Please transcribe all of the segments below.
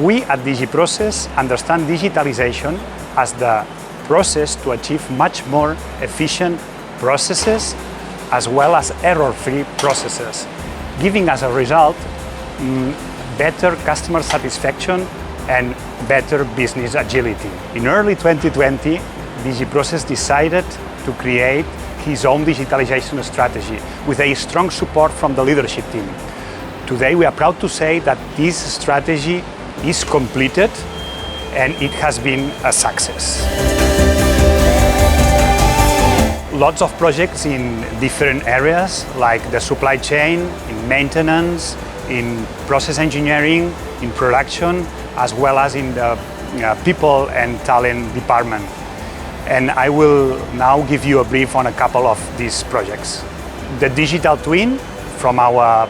We at DigiProces understand digitalization as the process to achieve much more efficient processes as well as error-free processes, giving as a result better customer satisfaction and better business agility. In early 2020, DigiProces decided to create his own digitalization strategy with a strong support from the leadership team. Today we are proud to say that this strategy is completed and it has been a success. Lots of projects in different areas like the supply chain, in maintenance, in process engineering, in production, as well as in the people and talent department. And I will now give you a brief on a couple of these projects. The digital twin from our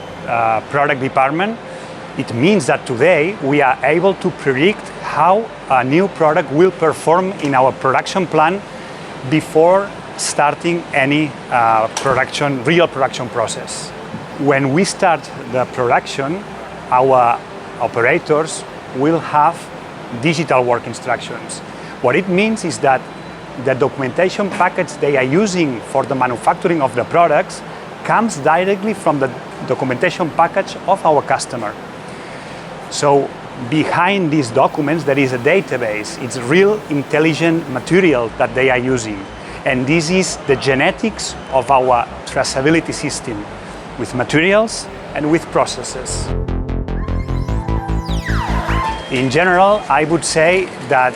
product department, it means that today we are able to predict how a new product will perform in our production plan before starting any real production process. When we start the production, our operators will have digital work instructions. What it means is that the documentation package they are using for the manufacturing of the products comes directly from the documentation package of our customer. So behind these documents there is a database. It's real intelligent material that they are using. And this is the genetics of our traceability system with materials and with processes. In general, I would say that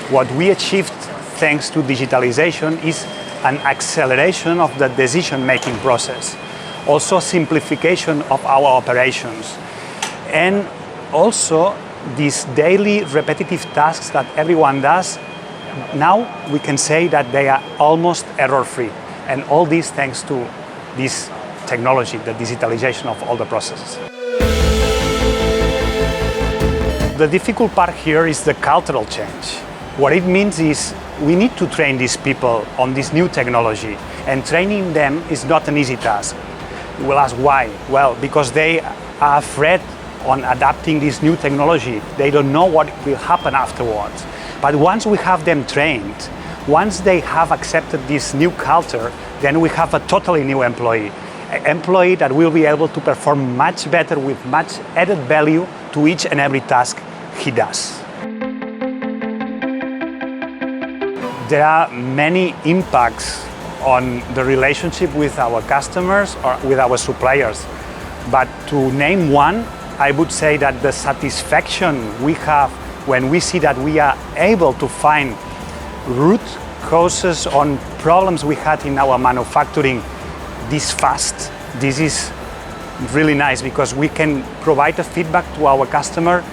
what we achieved thanks to digitalization is an acceleration of the decision-making process, also simplification of our operations, and also these daily repetitive tasks that everyone does. Now we can say that they are almost error-free, and all this thanks to this technology, the digitalization of all the processes. The difficult part here is the cultural change. What it means is we need to train these people on this new technology, and training them is not an easy task. You will ask why? Well, because they are afraid on adapting this new technology. They don't know what will happen afterwards. But once we have them trained, once they have accepted this new culture, then we have a totally new employee. An employee that will be able to perform much better with much added value to each and every task he does. There are many impacts on the relationship with our customers or with our suppliers. But to name one, I would say that the satisfaction we have when we see that we are able to find root causes on problems we had in our manufacturing this fast. This is really nice because we can provide a feedback to our customer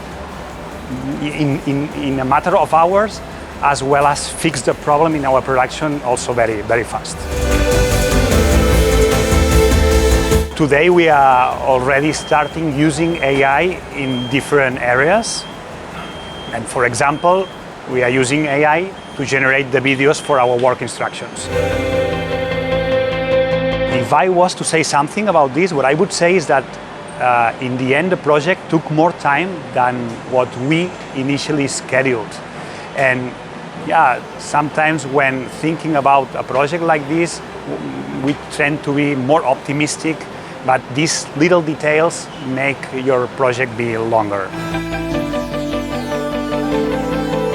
in a matter of hours, as well as fix the problem in our production also very, very fast. Today we are already starting using AI in different areas. And for example, we are using AI to generate the videos for our work instructions. If I was to say something about this, what I would say is that in the end the project took more time than what we initially scheduled. And yeah, sometimes when thinking about a project like this, we tend to be more optimistic, but these little details make your project be longer.